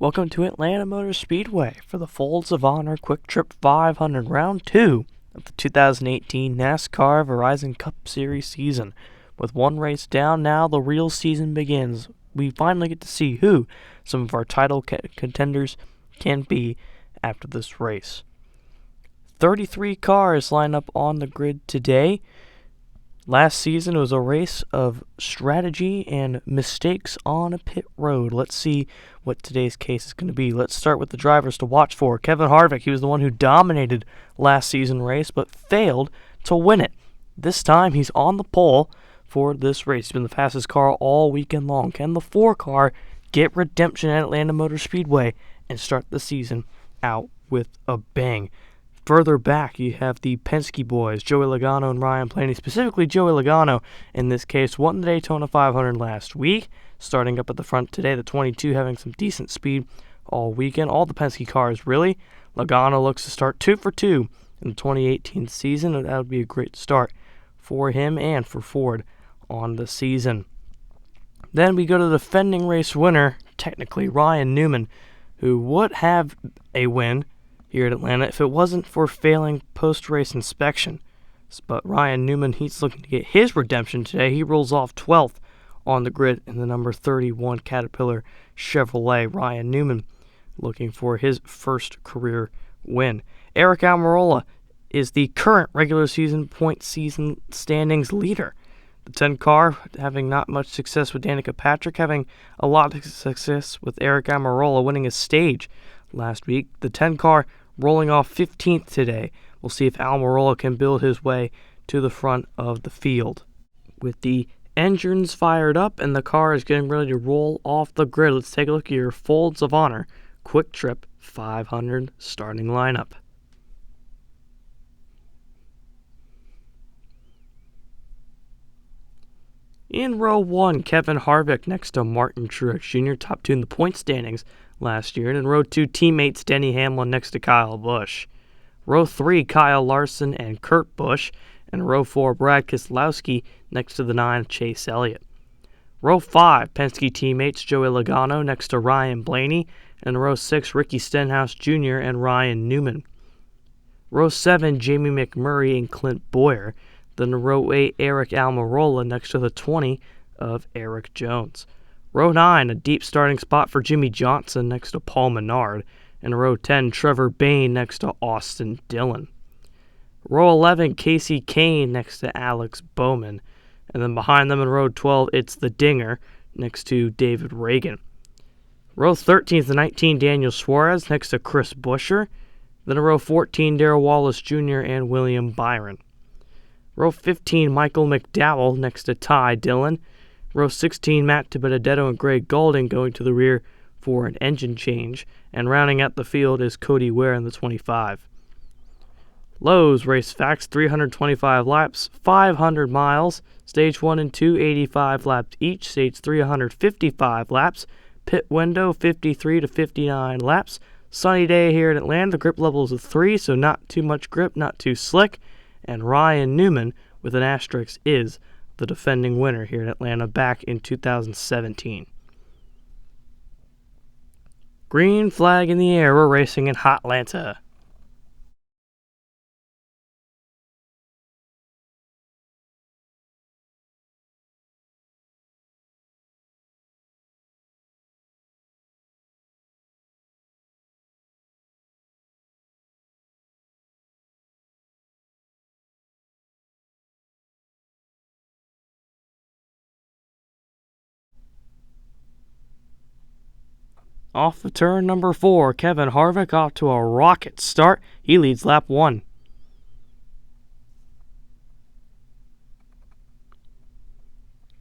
Welcome to Atlanta Motor Speedway for the Folds of Honor Quick Trip 500 Round 2 of the 2018 NASCAR Verizon Cup Series season. With one race down now, the real season begins. We finally get to see who some of our title contenders can be after this race. 33 cars line up on the grid today. Last season was a race of strategy and mistakes on a pit road. Let's see what today's case is going to be. Let's start with the drivers to watch for. Kevin Harvick, he was the one who dominated last season's race but failed to win it. This time he's on the pole for this race. He's been the fastest car all weekend long. Can the 4 car get redemption at Atlanta Motor Speedway and start the season out with a bang? Further back, you have the Penske boys, Joey Logano and Ryan Blaney. Specifically, Joey Logano, in this case, won the Daytona 500 last week. Starting up at the front today, the 22 having some decent speed all weekend. All the Penske cars, really. Logano looks to start 2 for 2 in the 2018 season, and that would be a great start for him and for Ford on the season. Then we go to the defending race winner, technically Ryan Newman, who would have a win here at Atlanta if it wasn't for failing post-race inspection. But Ryan Newman, he's looking to get his redemption today. He rolls off 12th on the grid in the number 31 Caterpillar Chevrolet. Ryan Newman looking for his first career win. Aric Almirola is the current regular season point season standings leader. The 10 car having not much success with Danica Patrick, having a lot of success with Aric Almirola winning a stage last week. The 10 car rolling off 15th today. We'll see if Almirola can build his way to the front of the field. With the engines fired up and the car is getting ready to roll off the grid, let's take a look at your Folds of Honor Quick Trip 500 starting lineup. In row 1, Kevin Harvick next to Martin Truex Jr., top 2 in the point standings last year. And in row 2, teammates Denny Hamlin next to Kyle Busch. Row 3, Kyle Larson and Kurt Busch. And row 4, Brad Keselowski next to the 9, Chase Elliott. Row 5, Penske teammates Joey Logano next to Ryan Blaney. And row 6, Ricky Stenhouse Jr. and Ryan Newman. Row 7, Jamie McMurray and Clint Bowyer. Then row 8, Aric Almirola next to the 20 of Erik Jones. Row 9, a deep starting spot for Jimmy Johnson next to Paul Menard. And row 10, Trevor Bayne next to Austin Dillon. Row 11, Casey Kane next to Alex Bowman. And then behind them in row 12, it's the Dinger next to David Reagan. Row 13 is the 19, Daniel Suarez next to Chris Buescher. Then in row 14, Darrell Wallace Jr. and William Byron. Row 15, Michael McDowell next to Ty Dillon. Row 16, Matt DiBenedetto and Greg Gaulding going to the rear for an engine change. And rounding out the field is Cody Ware in the 25. Lowe's Race Facts, 325 laps, 500 miles. Stage 1 and 2, 85 laps each. Stage 3, 155 laps. Pit window, 53 to 59 laps. Sunny day here in Atlanta. The grip level is a 3, so not too much grip, not too slick. And Ryan Newman, with an asterisk, is the defending winner here in Atlanta back in 2017. Green flag in the air. We're racing in Hotlanta. Off of turn number 4, Kevin Harvick off to a rocket start. He leads lap 1.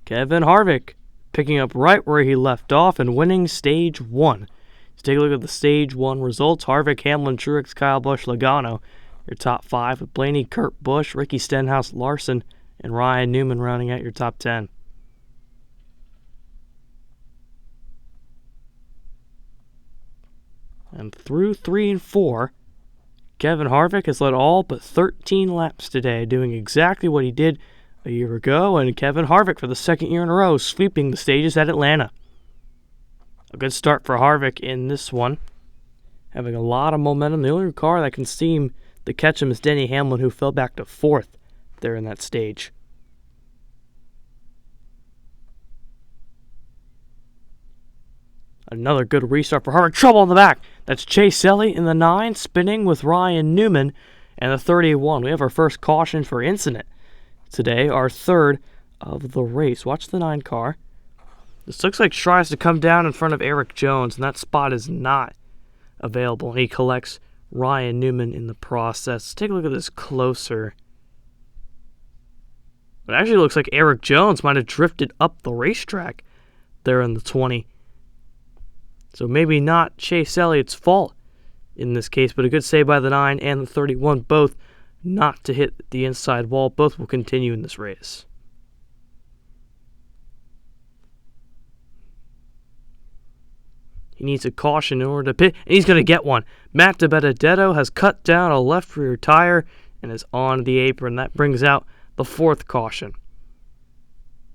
Kevin Harvick picking up right where he left off and winning stage 1. Let's take a look at the stage 1 results. Harvick, Hamlin, Truex, Kyle Busch, Logano. Your top 5 with Blaney, Kurt Busch, Ricky Stenhouse, Larson, and Ryan Newman rounding out your top 10. And through 3 and 4, Kevin Harvick has led all but 13 laps today, doing exactly what he did a year ago, and Kevin Harvick for the second year in a row sweeping the stages at Atlanta. A good start for Harvick in this one. Having a lot of momentum. The only car that can seem to catch him is Denny Hamlin, who fell back to 4th there in that stage. Another good restart for Harvick. Trouble in the back. That's Chase Elliott in the 9, spinning with Ryan Newman, and the 31. We have our first caution for incident today, our third of the race. Watch the 9 car. This looks like tries to come down in front of Eric Jones, and that spot is not available. And he collects Ryan Newman in the process. Let's take a look at this closer. It actually looks like Eric Jones might have drifted up the racetrack there in the 20. So maybe not Chase Elliott's fault in this case, but a good save by the 9 and the 31, both not to hit the inside wall. Both will continue in this race. He needs a caution in order to pit, and he's going to get one. Matt DiBenedetto has cut down a left rear tire and is on the apron. That brings out the 4th caution.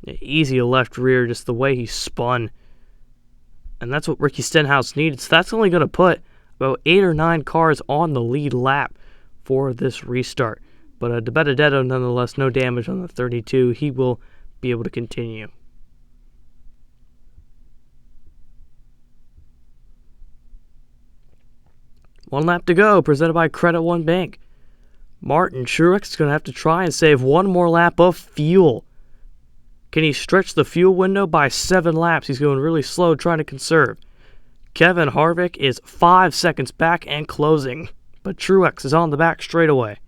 Easy left rear, just the way he spun. And that's what Ricky Stenhouse needed. So that's only going to put about 8 or 9 cars on the lead lap for this restart. But DiBenedetto, nonetheless, no damage on the 32. He will be able to continue. One lap to go, presented by Credit One Bank. Martin Truex is going to have to try and save one more lap of fuel. Can he stretch the fuel window by 7 laps? He's going really slow, trying to conserve. Kevin Harvick is 5 seconds back and closing, but Truex is on the back straightaway.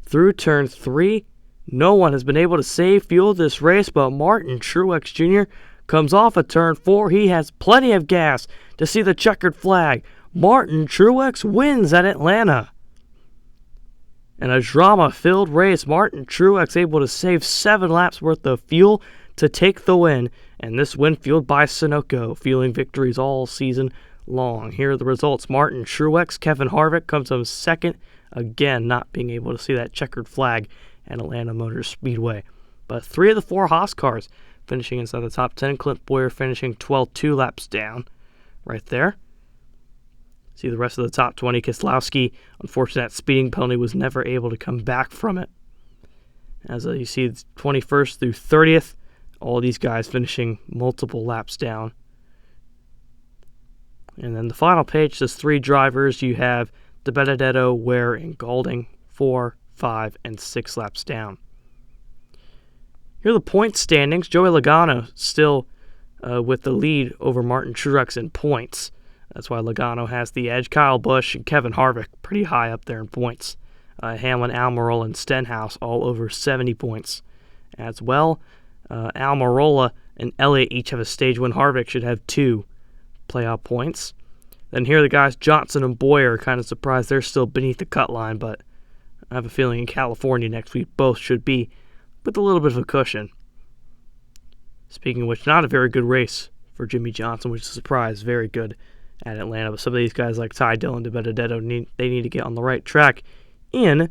Through turn 3, no one has been able to save fuel this race, but Martin Truex Jr. comes off of turn 4. He has plenty of gas to see the checkered flag. Martin Truex wins at Atlanta. In a drama-filled race, Martin Truex able to save 7 laps worth of fuel to take the win, and this win fueled by Sunoco, fueling victories all season long. Here are the results. Martin Truex, Kevin Harvick comes home second, again not being able to see that checkered flag at Atlanta Motor Speedway. But 3 of the 4 Haas cars finishing inside the top 10. Clint Bowyer finishing 12, 2 laps down right there. See the rest of the top 20. Keselowski, unfortunately, that speeding penalty was never able to come back from it. As you see, 21st through 30th, all these guys finishing multiple laps down. And then the final page says 3 drivers. You have DiBenedetto, Ware, and Golding, 4, 5, and 6 laps down. Here are the point standings. Joey Logano still with the lead over Martin Truex in points. That's why Logano has the edge. Kyle Busch and Kevin Harvick pretty high up there in points. Hamlin, Almirola, and Stenhouse all over 70 points as well. Almirola and Elliott each have a stage win. Harvick should have 2 playoff points. Then here are the guys, Johnson and Bowyer, kind of surprised they're still beneath the cut line, but I have a feeling in California next week both should be with a little bit of a cushion. Speaking of which, not a very good race for Jimmy Johnson, which is a surprise. Very good at Atlanta, but some of these guys like Ty Dillon, DiBenedetto, they need to get on the right track in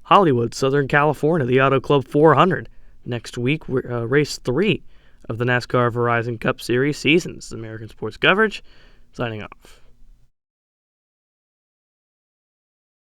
Hollywood, Southern California, the Auto Club 400. Next week, race 3 of the NASCAR Verizon Cup Series season. This is American Sports Coverage, signing off.